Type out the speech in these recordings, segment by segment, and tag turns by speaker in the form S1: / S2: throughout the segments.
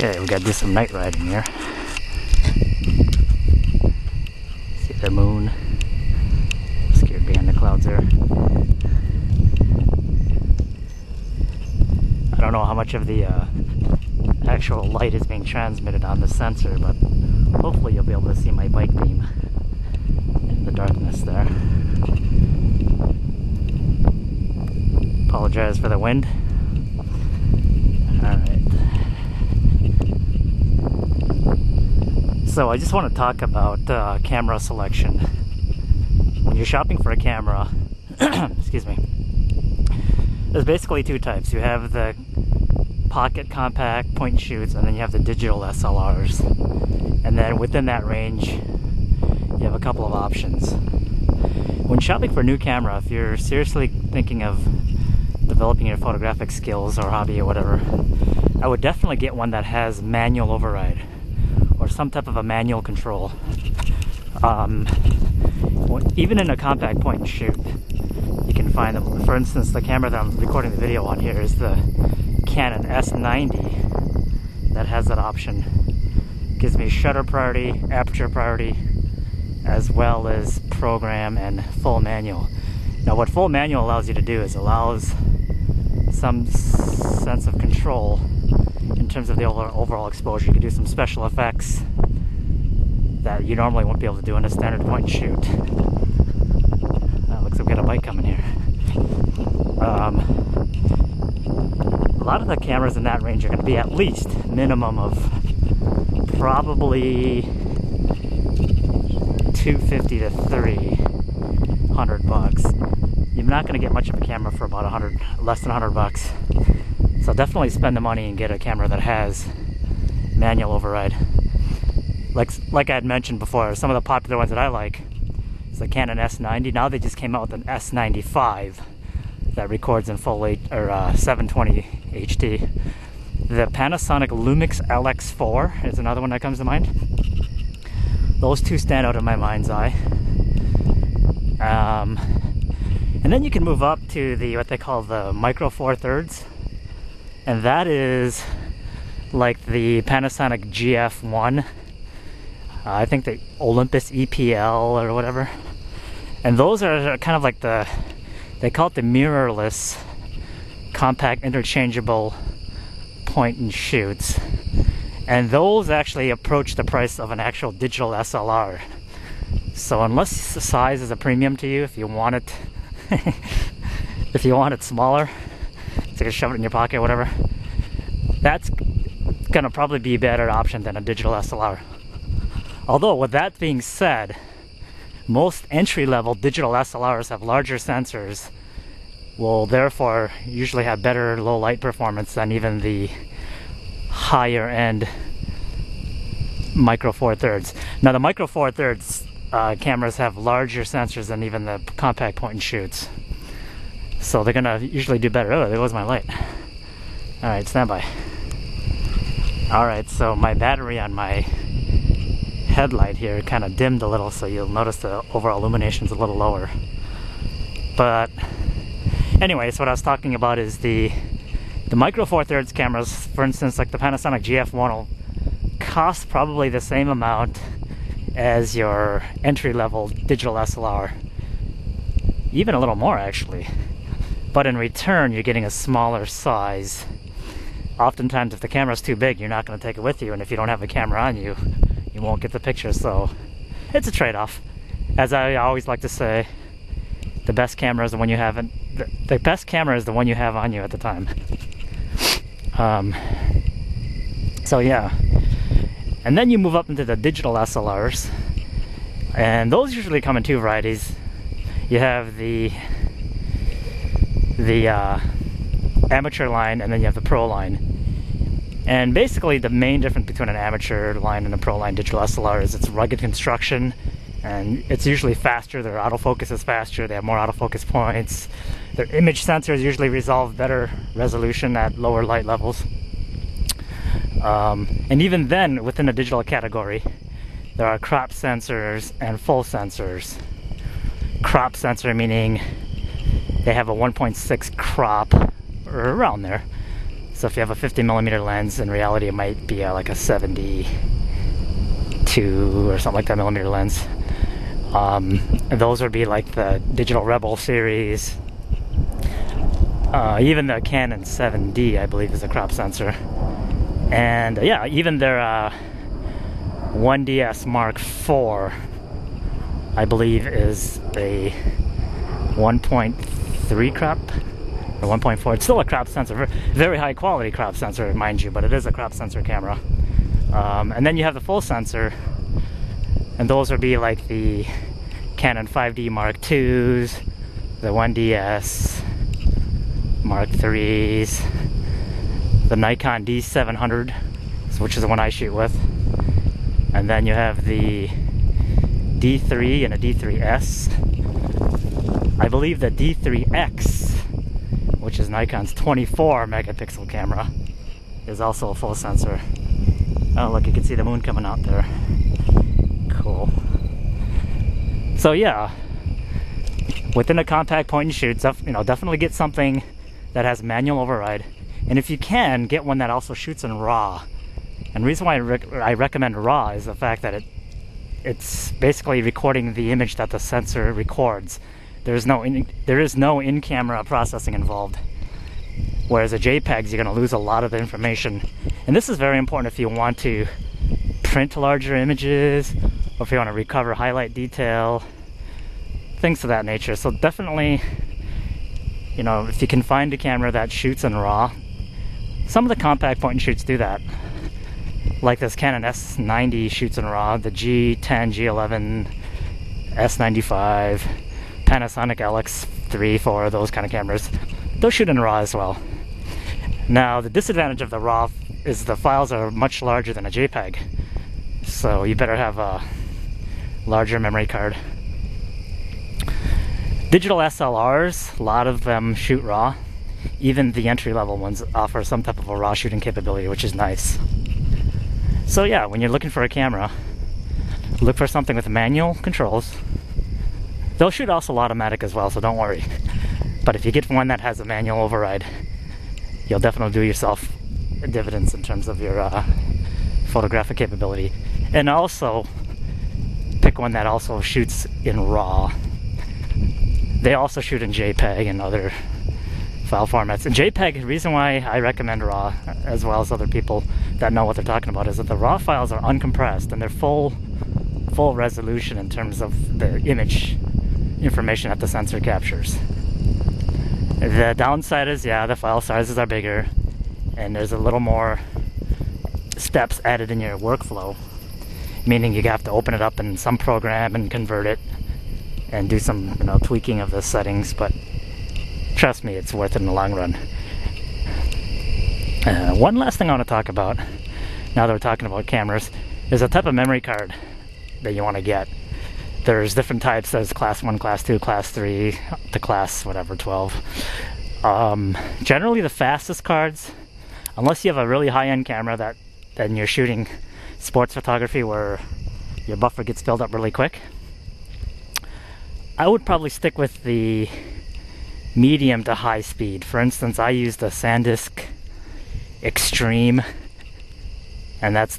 S1: Okay, we gotta do some night riding here. See the moon. Scared behind the clouds there. I don't know how much of the actual light is being transmitted on the sensor, but hopefully you'll be able to see my bike beam in the darkness there. Apologize for the wind. Alright. So I just want to talk about camera selection. When you're shopping for a camera, excuse me, there's basically two types. You have the pocket compact point and shoots, and then you have the digital SLRs. And then within that range, you have a couple of options. When shopping for a new camera, if you're seriously thinking of developing your photographic skills or hobby or whatever, I would definitely get one that has manual override or some type of a manual control. Even in a compact point and shoot, you can find them. For instance, the camera that I'm recording the video on here is the Canon S90 that has that option. Gives me shutter priority, aperture priority, as well as program and full manual. Now what full manual allows you to do is allows some sense of control in terms of the overall exposure. You can do some special effects that you normally won't be able to do in a standard point and shoot. Looks like we got a bike coming here. A lot of the cameras in that range are going to be at least minimum of probably $250 to $300. You're not going to get much of a camera for about less than $100. So definitely spend the money and get a camera that has manual override. Like I had mentioned before, some of the popular ones that I like is the Canon S90. Now they just came out with an S95 that records in full 720 HD. The Panasonic Lumix LX4 is another one that comes to mind. Those two stand out in my mind's eye. And then you can move up to what they call the Micro Four Thirds, and that is like the Panasonic GF1. I think the Olympus EPL or whatever. And those are kind of like they call it the mirrorless compact interchangeable point and shoots. And those actually approach the price of an actual digital SLR. So unless the size is a premium to you, if you want it if you want it smaller, so you can shove it in your pocket or whatever, that's gonna probably be a better option than a digital SLR. Although with that being said, most entry-level digital SLRs have larger sensors, will therefore usually have better low light performance than even the higher end Micro Four Thirds. Now the Micro Four Thirds cameras have larger sensors than even the compact point and shoots, so they're gonna usually do better. Oh, there goes my light. Alright, stand by. Alright, so my battery on my headlight here kind of dimmed a little, so you'll notice the overall illumination's a little lower. But anyways, what I was talking about is the Micro Four Thirds cameras. For instance, like the Panasonic GF1 will cost probably the same amount as your entry-level digital SLR, even a little more actually, but in return you're getting a smaller size. Oftentimes if the camera's too big, you're not going to take it with you, and if you don't have a camera on you, you won't get the picture. So it's a trade-off. As I always like to say, the best camera is the one you have, and the best camera is the one you have on you at the time. So yeah. And then you move up into the digital SLRs, and those usually come in two varieties. You have the amateur line, and then you have the pro line. And basically the main difference between an amateur line and a pro line digital SLR is its rugged construction, and it's usually faster. Their autofocus is faster, they have more autofocus points, their image sensors usually resolve better resolution at lower light levels. And even then, within the digital category, there are crop sensors and full sensors. Crop sensor meaning they have a 1.6 crop, or around there. So if you have a 50mm lens, in reality it might be like a 72 or something like that millimeter lens. And those would be like the Digital Rebel series. Even the Canon 7D, I believe, is a crop sensor. And yeah, even their 1DS Mark IV, I believe, is a 1.3 crop or 1.4. It's still a crop sensor, very high quality crop sensor, mind you, but it is a crop sensor camera. And then you have the full sensor, and those would be like the Canon 5D Mark IIs, the 1DS Mark IIIs, the Nikon D700, which is the one I shoot with, and then you have the D3 and a D3S. I believe the D3X, which is Nikon's 24 megapixel camera, is also a full sensor. Oh look, you can see the moon coming out there. Cool. So yeah, within a compact point and shoot, definitely get something that has manual override, and if you can, get one that also shoots in RAW. And the reason why I recommend RAW is the fact that it's basically recording the image that the sensor records. There is no in-camera processing involved. Whereas a JPEGs, you're going to lose a lot of the information. And this is very important if you want to print larger images, or if you want to recover highlight detail, things of that nature. So definitely, if you can find a camera that shoots in RAW, some of the compact point and shoots do that. Like this Canon S90 shoots in RAW, the G10, G11, S95, Panasonic LX3, 4, those kind of cameras, those shoot in RAW as well. Now, the disadvantage of the RAW is the files are much larger than a JPEG, so you better have a larger memory card. Digital SLRs, a lot of them shoot RAW. Even the entry-level ones offer some type of a RAW shooting capability, which is nice. So yeah, when you're looking for a camera, look for something with manual controls. They'll shoot also automatic as well, so don't worry. But if you get one that has a manual override, you'll definitely do yourself dividends in terms of your photographic capability. And also, pick one that also shoots in RAW. They also shoot in JPEG and other file formats. And JPEG, the reason why I recommend RAW, as well as other people that know what they're talking about, is that the RAW files are uncompressed and they're full resolution in terms of the image information that the sensor captures. The downside is, yeah, the file sizes are bigger, and there's a little more steps added in your workflow, meaning you have to open it up in some program and convert it and do some tweaking of the settings, but trust me, it's worth it in the long run. One last thing I want to talk about, now that we're talking about cameras, is a type of memory card that you want to get. There's different types. There's class 1, class 2, class 3, to class whatever, 12. Generally the fastest cards, unless you have a really high-end camera then you're shooting sports photography where your buffer gets filled up really quick, I would probably stick with the medium to high speed. For instance, I use the SanDisk Extreme, and it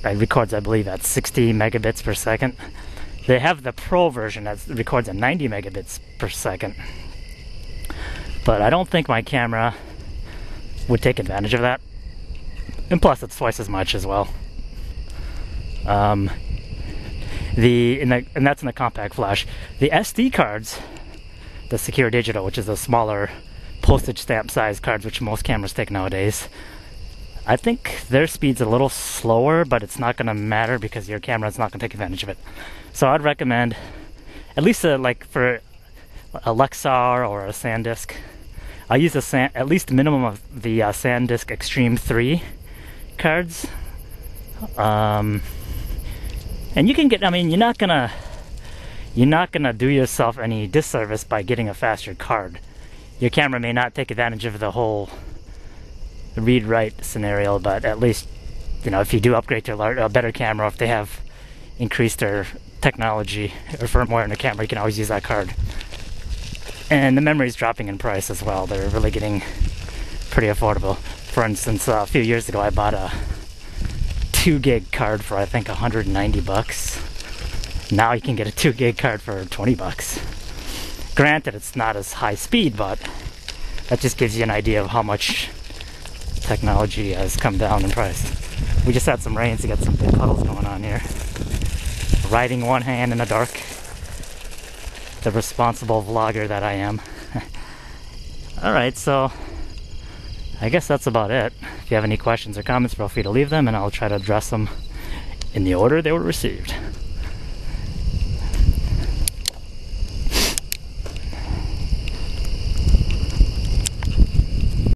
S1: records, I believe, at 60 megabits per second. They have the Pro version that records at 90 megabits per second. But I don't think my camera would take advantage of that. And plus, it's twice as much as well. And that's in the compact flash. The SD cards, the Secure Digital, which is the smaller postage stamp size cards which most cameras take nowadays, I think their speed's a little slower, but it's not going to matter because your camera's not going to take advantage of it. So I'd recommend, at least like for a Lexar or a SanDisk, I use at least minimum of the SanDisk Extreme 3 cards. And you can get, you're not gonna do yourself any disservice by getting a faster card. Your camera may not take advantage of the whole read-write scenario, but at least, if you do upgrade to a better camera, if they have increased their technology or firmware in the camera, you can always use that card. And the memory's dropping in price as well. They're really getting pretty affordable. For instance, a few years ago I bought a 2 gig card for I think 190 bucks. Now you can get a 2 gig card for 20 bucks. Granted, it's not as high speed, but that just gives you an idea of how much technology has come down in price. We just had some rain to get some big puddles going on here. Riding one hand in the dark. The responsible vlogger that I am. Alright, so I guess that's about it. If you have any questions or comments, feel free to leave them and I'll try to address them in the order they were received.